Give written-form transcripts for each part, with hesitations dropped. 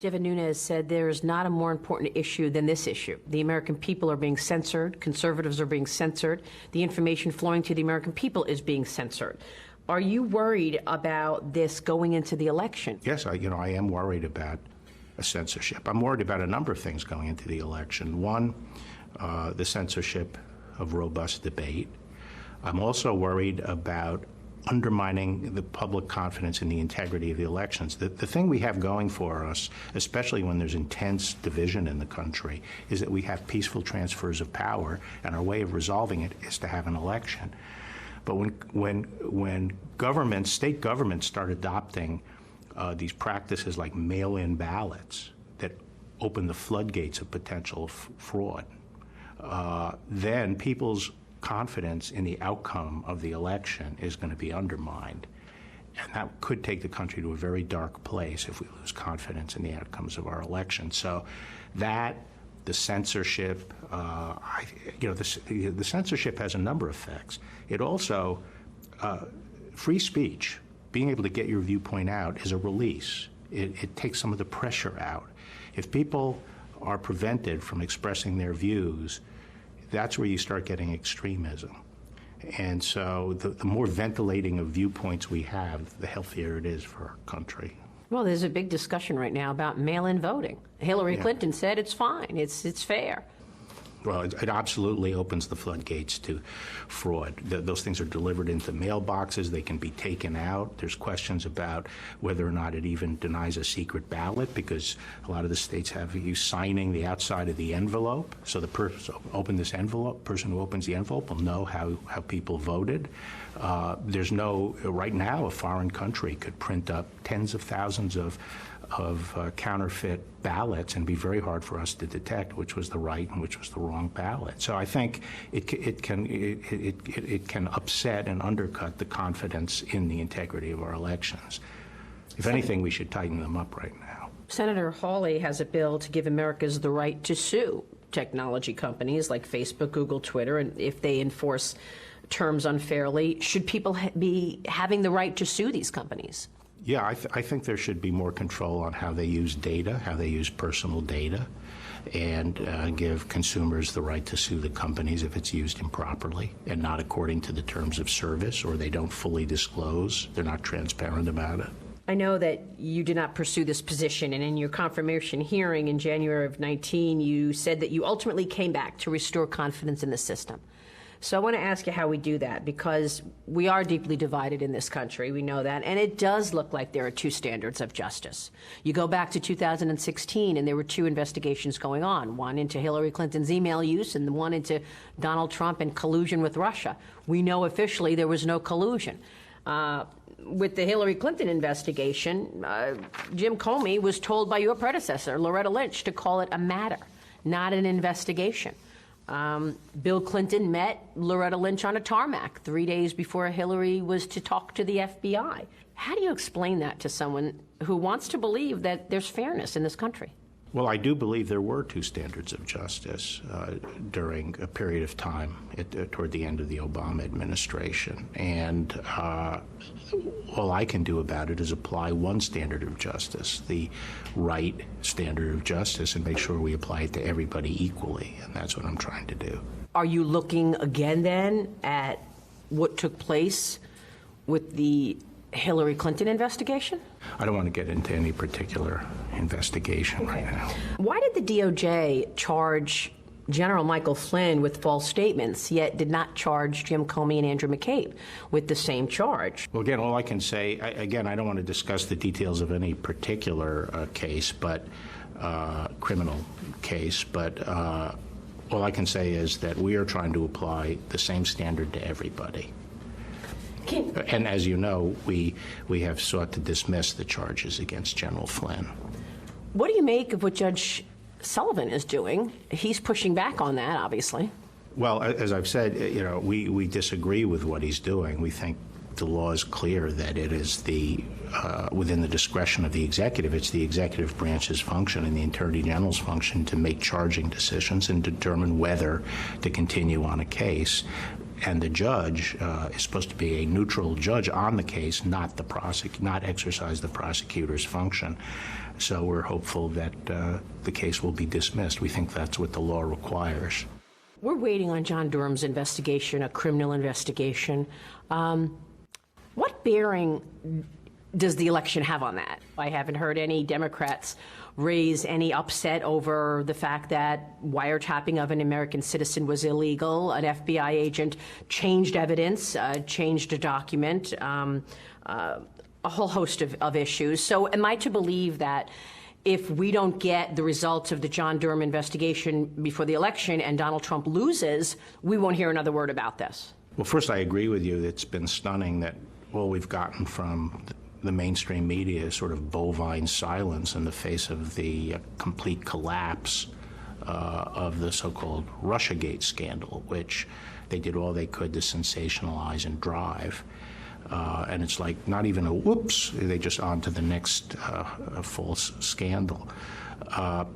Devin Nunes said there is not a more important issue than this issue. The American people are being censored. Conservatives are being censored. The information flowing to the American people is being censored. Are you worried about this going into the election? Yes, I am worried about a censorship. I'm worried about a number of things going into the election. One, the censorship of robust debate. I'm also worried about undermining the public confidence in the integrity of the elections. The thing we have going for us, especially when there's intense division in the country, is that we have peaceful transfers of power, and our way of resolving it is to have an election. But when governments, state governments, start adopting these practices like mail-in ballots that open the floodgates of potential fraud, then people's confidence in the outcome of the election is going to be undermined. And that could take the country to a very dark place if we lose confidence in the outcomes of our election. So that, the censorship, the censorship has a number of effects. It also, free speech, being able to get your viewpoint out, is a release. It takes some of the pressure out. If people are prevented from expressing their views, that's where you start getting extremism. And so the more ventilating of viewpoints we have, the healthier it is for our country. Well, there's a big discussion right now about mail-in voting. Hillary Clinton said it's fine, it's fair. Well, it absolutely opens the floodgates to fraud. Those things are delivered into mailboxes. They can be taken out. There's questions about whether or not it even denies a secret ballot, because a lot of the states have you signing the outside of the envelope. So the person who opens the envelope will know how people voted. There's no, right now, a foreign country could print up tens of thousands of counterfeit ballots and be very hard for us to detect which was the right and which was the wrong ballot. So I think it can upset and undercut the confidence in the integrity of our elections. If anything, we should tighten them up right now. Senator Hawley has a bill to give Americans the right to sue technology companies like Facebook, Google, Twitter, and if they enforce terms unfairly. Should people be having the right to sue these companies? Yeah, I think there should be more control on how they use data, how they use personal data, and give consumers the right to sue the companies if it's used improperly and not according to the terms of service, or they don't fully disclose, they're not transparent about it. I know that you did not pursue this position, and in your confirmation hearing in January of 19, you said that you ultimately came back to restore confidence in the system. So I want to ask you how we do that, because we are deeply divided in this country. We know that. And it does look like there are two standards of justice. You go back to 2016, and there were two investigations going on, one into Hillary Clinton's email use and one into Donald Trump and collusion with Russia. We know officially there was no collusion. With the Hillary Clinton investigation, Jim Comey was told by your predecessor, Loretta Lynch, to call it a matter, not an investigation. Bill Clinton met Loretta Lynch on a tarmac 3 days before Hillary was to talk to the FBI. How do you explain that to someone who wants to believe that there's fairness in this country? Well, I do believe there were two standards of justice during a period of time toward the end of the Obama administration. And all I can do about it is apply one standard of justice, the right standard of justice, and make sure we apply it to everybody equally. And that's what I'm trying to do. Are you looking again then at what took place with the Hillary Clinton investigation? I don't want to get into any particular investigation right now. Why did the DOJ charge General Michael Flynn with false statements, yet did not charge Jim Comey and Andrew McCabe with the same charge? Well, again, all I can say, I don't want to discuss the details of any particular case, but criminal case, but all I can say is that we are trying to apply the same standard to everybody. And as you know, we have sought to dismiss the charges against General Flynn. What do you make of what Judge Sullivan is doing? He's pushing back on that, obviously. Well, as I've said, we disagree with what he's doing. We think the law is clear that it is within the discretion of the executive. It's the executive branch's function and the Attorney General's function to make charging decisions and determine whether to continue on a case. and the judge is supposed to be a neutral judge on the case, not exercise the prosecutor's function. So we're hopeful that the case will be dismissed. We think that's what the law requires. We're waiting on John Durham's investigation, a criminal investigation. What bearing does the election have on that? I haven't heard any Democrats raise any upset over the fact that wiretapping of an American citizen was illegal. An FBI agent changed evidence, changed a document, a whole host of issues. So am I to believe that if we don't get the results of the John Durham investigation before the election and Donald Trump loses, we won't hear another word about this? Well, first, I agree with you. It's been stunning that all we've gotten from the mainstream media is sort of bovine silence in the face of the complete collapse of the so-called Russiagate scandal, which they did all they could to sensationalize and drive. And it's like not even a whoops, they just on to the next false scandal.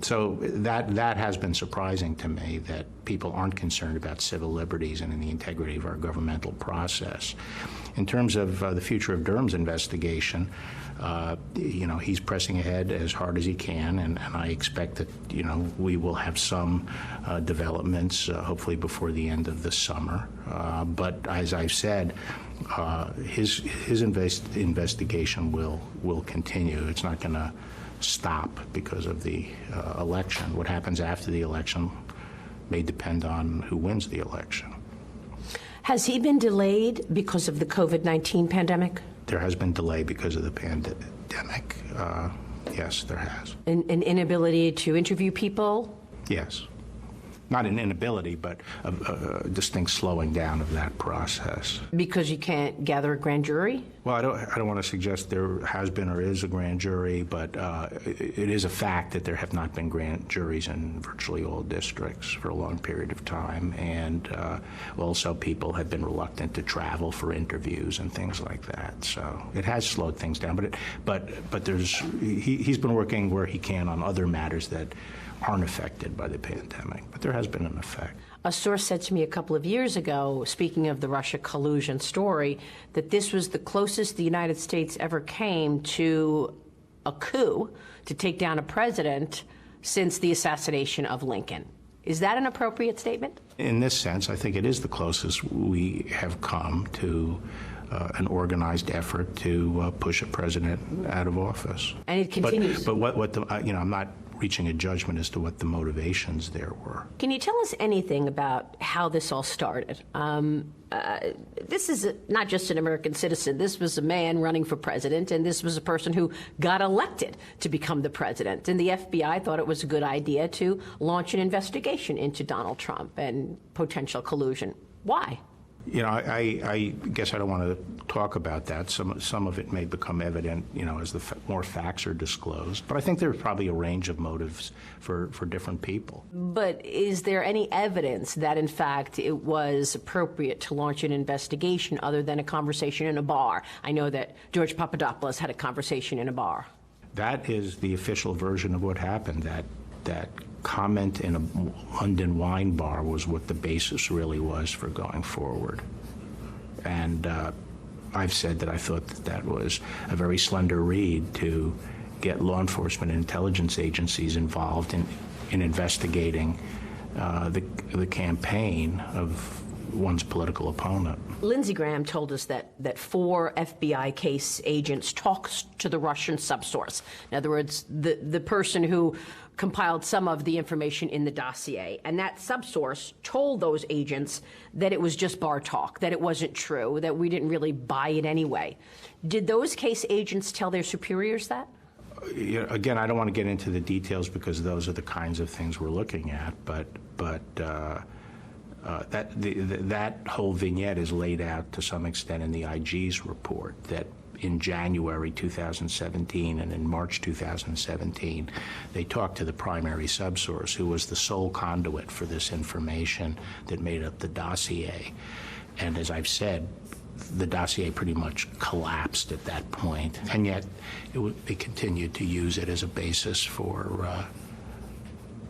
So that has been surprising to me, that people aren't concerned about civil liberties and in the integrity of our governmental process. In terms of the future of Durham's investigation, he's pressing ahead as hard as he can, and I expect that, we will have some developments, hopefully before the end of the summer. But as I've said, his investigation will continue. It's not going to stop because of the election. What happens after the election may depend on who wins the election. Has he been delayed because of the COVID-19 pandemic? There has been delay because of the pandemic. Yes, there has. An inability to interview people? Yes. Not an inability, but a distinct slowing down of that process. Because you can't gather a grand jury? Well, I don't want to suggest there has been or is a grand jury, but it is a fact that there have not been grand juries in virtually all districts for a long period of time, and also people have been reluctant to travel for interviews and things like that. So it has slowed things down, but he's been working where he can on other matters that aren't affected by the pandemic, but there has been an effect. A source said to me a couple of years ago, speaking of the Russia collusion story, that this was the closest the United States ever came to a coup to take down a president since the assassination of Lincoln. Is that an appropriate statement? In this sense, I think it is the closest we have come to an organized effort to push a president out of office. And it continues. But I'm not reaching a judgment as to what the motivations there were. Can you tell us anything about how this all started? This is not just an American citizen. This was a man running for president, and this was a person who got elected to become the president. And the FBI thought it was a good idea to launch an investigation into Donald Trump and potential collusion. Why? I guess I don't want to talk about that. Some of it may become evident, as the more facts are disclosed. But I think there's probably a range of motives for different people. But is there any evidence that, in fact, it was appropriate to launch an investigation other than a conversation in a bar? I know that George Papadopoulos had a conversation in a bar. That is the official version of what happened. That comment in a London wine bar was what the basis really was for going forward. And I've said that I thought that was a very slender reed to get law enforcement and intelligence agencies involved in investigating the campaign of one's political opponent. Lindsey Graham told us that 4 FBI case agents talked to the Russian subsource. In other words, the person who compiled some of the information in the dossier. And that subsource told those agents that it was just bar talk, that it wasn't true, that we didn't really buy it anyway. Did those case agents tell their superiors that? Again, I don't want to get into the details because those are the kinds of things we're looking at, but that whole vignette is laid out to some extent in the IG's report, that in January 2017 and in March 2017, they talked to the primary subsource, who was the sole conduit for this information that made up the dossier. And as I've said, the dossier pretty much collapsed at that point, and yet they continued to use it as a basis for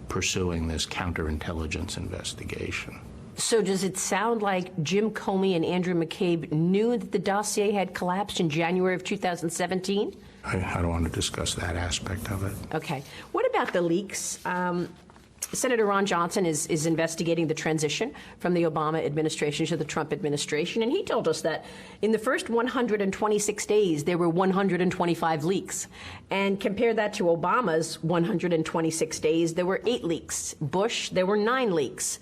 pursuing this counterintelligence investigation. So does it sound like Jim Comey and Andrew McCabe knew that the dossier had collapsed in January of 2017? I don't want to discuss that aspect of it. Okay. What about the leaks? Senator Ron Johnson is investigating the transition from the Obama administration to the Trump administration, and he told us that in the first 126 days, there were 125 leaks. And compare that to Obama's 126 days, there were 8 leaks. Bush, there were 9 leaks.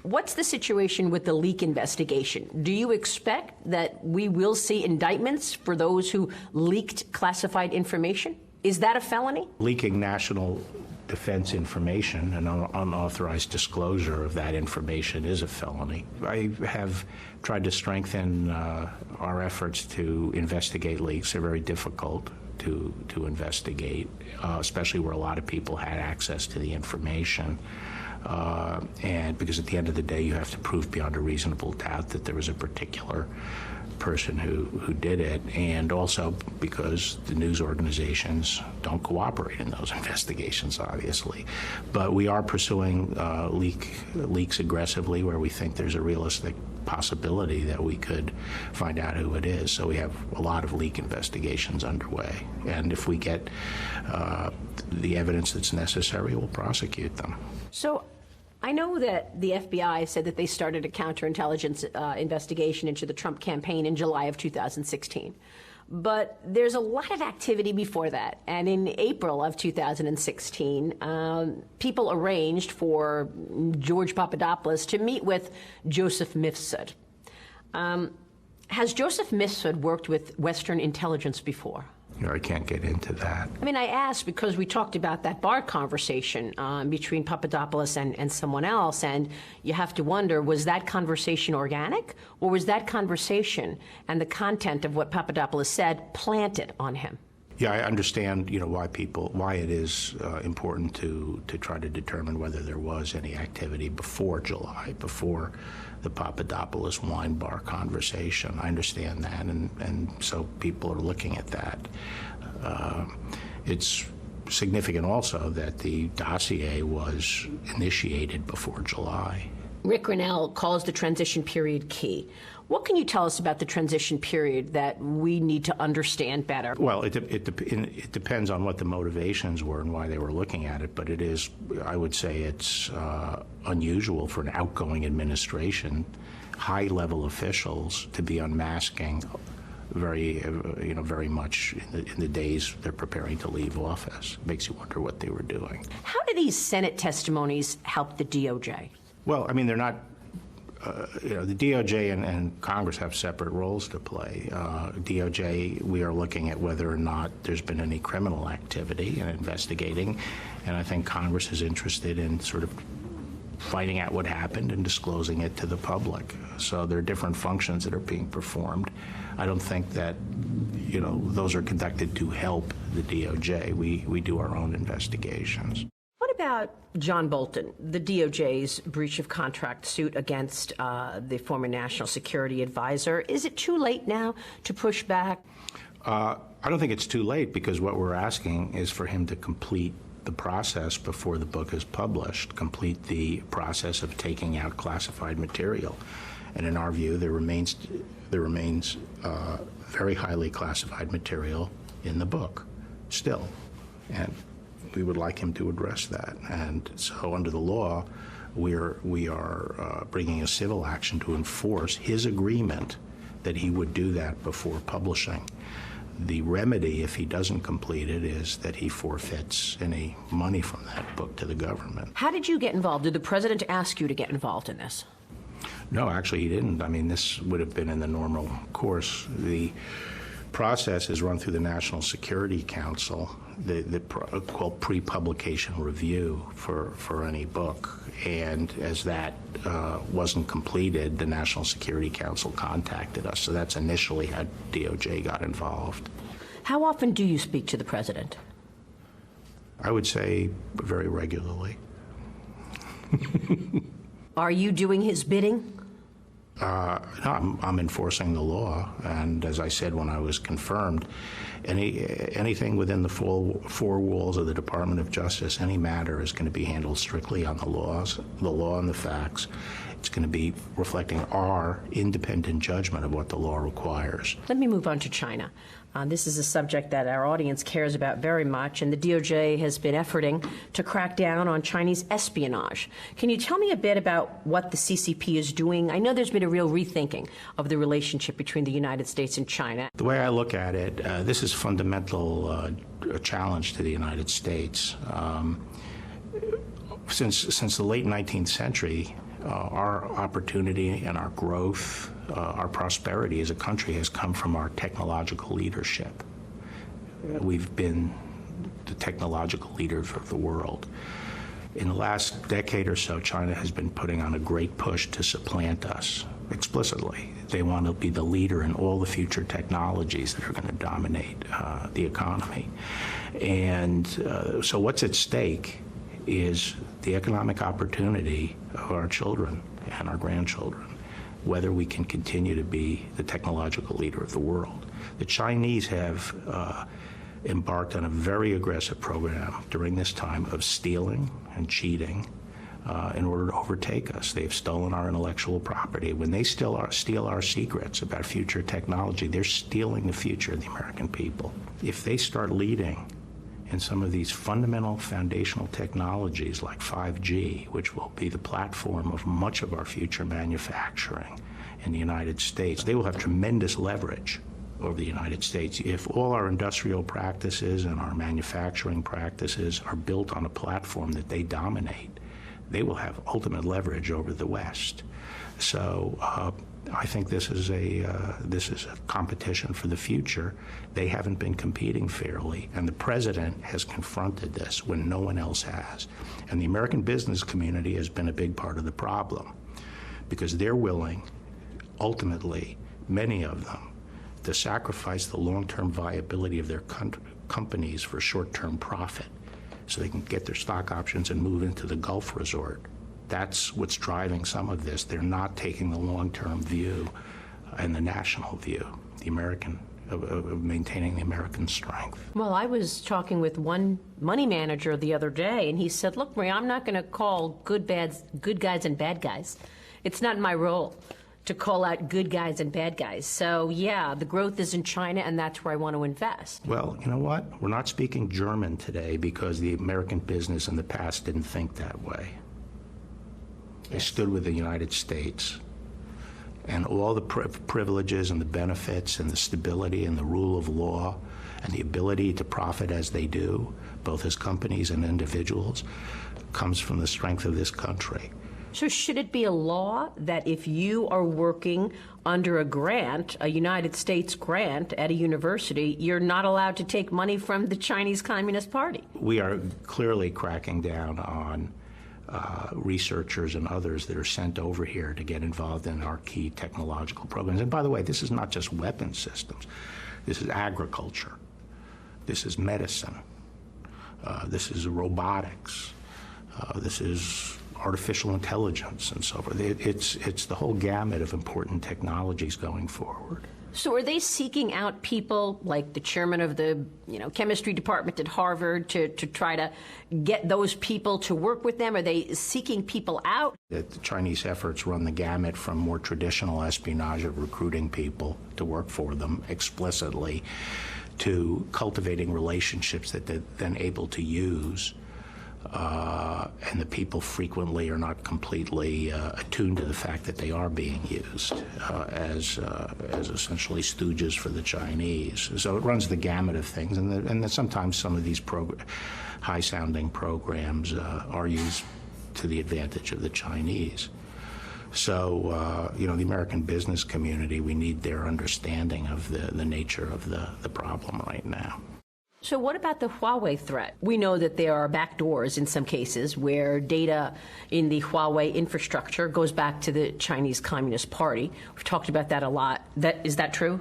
What's the situation with the leak investigation? Do you expect that we will see indictments for those who leaked classified information? Is that a felony? Leaking national defense information and unauthorized disclosure of that information is a felony. I have tried to strengthen our efforts to investigate leaks. They're very difficult to investigate, especially where a lot of people had access to the information. And because at the end of the day, you have to prove beyond a reasonable doubt that there was a particular person who did it, and also because the news organizations don't cooperate in those investigations, obviously. But we are pursuing leaks aggressively where we think there's a realistic possibility that we could find out who it is. So we have a lot of leak investigations underway. And if we get the evidence that's necessary, we'll prosecute them. So I know that the FBI said that they started a counterintelligence investigation into the Trump campaign in July of 2016. But there's a lot of activity before that. And in April of 2016, people arranged for George Papadopoulos to meet with Joseph Mifsud. Has Joseph Mifsud worked with Western intelligence before? I can't get into that. I mean, I asked because we talked about that bar conversation between Papadopoulos and someone else, and you have to wonder, was that conversation organic, or was that conversation and the content of what Papadopoulos said planted on him? Yeah, I understand, why it is important to try to determine whether there was any activity before July, before the Papadopoulos wine bar conversation. I understand that, and so people are looking at that. It's significant also that the dossier was initiated before July. Rick Grinnell calls the transition period key. What can you tell us about the transition period that we need to understand better? Well, it depends on what the motivations were and why they were looking at it, but it is, I would say it's unusual for an outgoing administration, high-level officials, to be unmasking very much in the days they're preparing to leave office. It makes you wonder what they were doing. How do these Senate testimonies help the DOJ? Well, I mean, they're not. The DOJ and Congress have separate roles to play. DOJ, we are looking at whether or not there's been any criminal activity and investigating, and I think Congress is interested in sort of finding out what happened and disclosing it to the public. So there are different functions that are being performed. I don't think that, those are conducted to help the DOJ. We do our own investigations. What about John Bolton, the DOJ's breach of contract suit against the former national security advisor? Is it too late now to push back? I don't think it's too late, because what we're asking is for him to complete the process before the book is published, complete the process of taking out classified material. And in our view, there remains very highly classified material in the book still. And we would like him to address that. And so under the law, we are bringing a civil action to enforce his agreement that he would do that before publishing. The remedy, if he doesn't complete it, is that he forfeits any money from that book to the government. How did you get involved? Did the president ask you to get involved in this? No, actually he didn't. I mean, this would have been in the normal course. The process is run through the National Security Council, called pre-publication review for any book. And as that wasn't completed, the National Security Council contacted us. So that's initially how DOJ got involved. How often do you speak to the president? I would say very regularly. Are you doing his bidding? No, I'm enforcing the law, and as I said when I was confirmed, anything within the four walls of the Department of Justice, any matter is going to be handled strictly on the law and the facts, It's going to be reflecting our independent judgment of what the law requires. Let me move on to China. This is a subject that our audience cares about very much, and the DOJ has been efforting to crack down on Chinese espionage. Can you tell me a bit about what the CCP is doing? I know there's been a real rethinking of the relationship between the United States and China. The way I look at it, this is fundamental challenge to the United States. Since the late 19th century, our opportunity and our growth, our prosperity as a country has come from our technological leadership. We've been the technological leaders of the world. In the last decade or so, China has been putting on a great push to supplant us explicitly. They want to be the leader in all the future technologies that are going to dominate the economy. And so what's at stake is the economic opportunity of our children and our grandchildren, whether we can continue to be the technological leader of the world. The Chinese have embarked on a very aggressive program during this time of stealing and cheating in order to overtake us. They've stolen our intellectual property. When they steal our secrets about future technology, they're stealing the future of the American people. If they start leading in some of these fundamental foundational technologies like 5G, which will be the platform of much of our future manufacturing in the United States, they will have tremendous leverage over the United States. If all our industrial practices and our manufacturing practices are built on a platform that they dominate, they will have ultimate leverage over the West. So I think this is a competition for the future. They haven't been competing fairly, and the president has confronted this when no one else has. And the American business community has been a big part of the problem, because they're willing, ultimately, many of them, to sacrifice the long-term viability of their companies for short-term profit, so they can get their stock options and move into the Gulf resort. That's what's driving some of this. They're not taking the long-term view and the national view, the American, of maintaining the American strength. Well, I was talking with one money manager the other day, and he said, look, Maria, I'm not going to call good guys and bad guys. It's not my role to call out good guys and bad guys. So, yeah, the growth is in China, and that's where I want to invest. Well, you know what? We're not speaking German today because the American business in the past didn't think that way. They stood with the United States, and all the privileges and the benefits and the stability and the rule of law and the ability to profit as they do, both as companies and individuals, comes from the strength of this country. So should it be a law that if you are working under a grant, a United States grant at a university, you're not allowed to take money from the Chinese Communist Party? We are clearly cracking down on researchers and others that are sent over here to get involved in our key technological programs. And by the way, this is not just weapon systems. This is agriculture. This is medicine. This is robotics. This is artificial intelligence and so forth. It's the whole gamut of important technologies going forward. So are they seeking out people like the chairman of the chemistry department at Harvard to try to get those people to work with them? Are they seeking people out? The Chinese efforts run the gamut from more traditional espionage of recruiting people to work for them explicitly to cultivating relationships that they're then able to use. And the people frequently are not completely attuned to the fact that they are being used as essentially stooges for the Chinese. So it runs the gamut of things, and sometimes some of these high-sounding programs are used to the advantage of the Chinese. So, the American business community, we need their understanding of the nature of the problem right now. So what about the Huawei threat? We know that there are backdoors in some cases where data in the Huawei infrastructure goes back to the Chinese Communist Party. We've talked about that a lot. Is that true?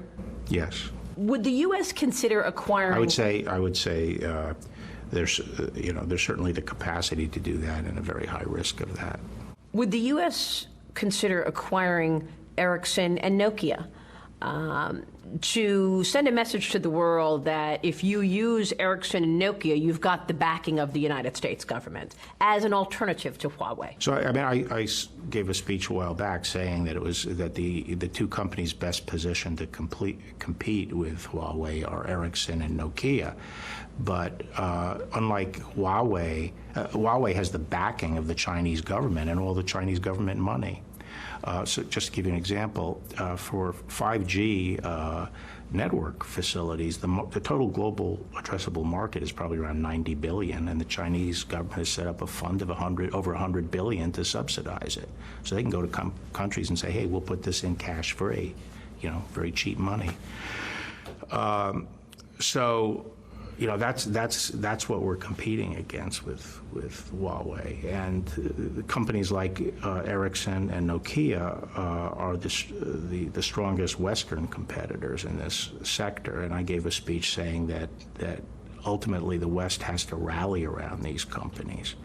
Yes. Would the U.S. consider acquiring? I would say there's certainly the capacity to do that and a very high risk of that. Would the U.S. consider acquiring Ericsson and Nokia? to send a message to the world that if you use Ericsson and Nokia, you've got the backing of the United States government as an alternative to Huawei. So, I mean, I gave a speech a while back saying that it was that the two companies best positioned to compete with Huawei are Ericsson and Nokia. But unlike Huawei, Huawei has the backing of the Chinese government and all the Chinese government money. So just to give you an example, for 5G network facilities, the total global addressable market is probably around 90 billion, and the Chinese government has set up a fund of over 100 billion to subsidize it. So they can go to countries and say, hey, we'll put this in cash free, very cheap money. So, that's what we're competing against with Huawei, and companies like Ericsson and Nokia are the strongest Western competitors in this sector. And I gave a speech saying that ultimately the West has to rally around these companies,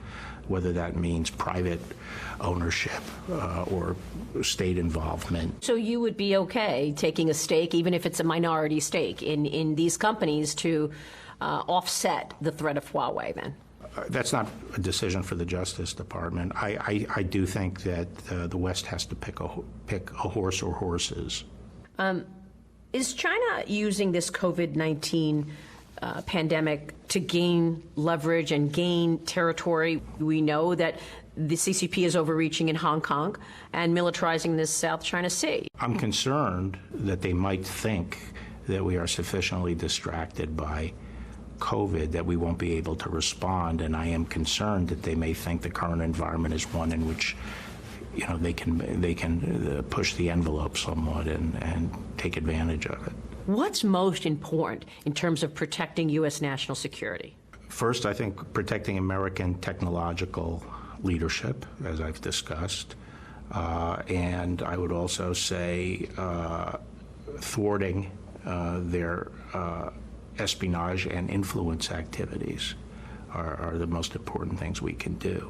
whether that means private ownership or state involvement. So you would be okay taking a stake, even if it's a minority stake, in these companies to offset the threat of Huawei, then? That's not a decision for the Justice Department. I do think that the West has to pick a horse or horses. Is China using this COVID-19 pandemic to gain leverage and gain territory? We know that the CCP is overreaching in Hong Kong and militarizing the South China Sea. I'm concerned that they might think that we are sufficiently distracted by COVID that we won't be able to respond, and I am concerned that they may think the current environment is one in which they can push the envelope somewhat and take advantage of it. What's most important in terms of protecting U.S. national security? First, I think protecting American technological leadership, as I've discussed, and I would also say thwarting their espionage and influence activities are the most important things we can do.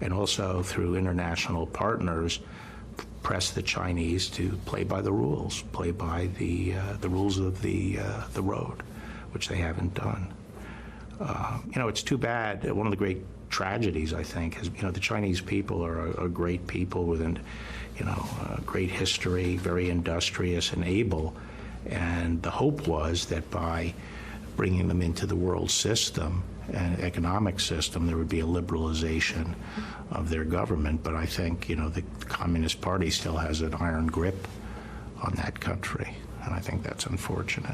And also through international partners, press the Chinese to play by the rules, play by the rules of the road, which they haven't done. It's too bad. One of the great tragedies, I think, is the Chinese people are a great people with a great history, very industrious and able. And the hope was that by bringing them into the world system and economic system, there would be a liberalization of their government. But I think, the Communist Party still has an iron grip on that country, and I think that's unfortunate.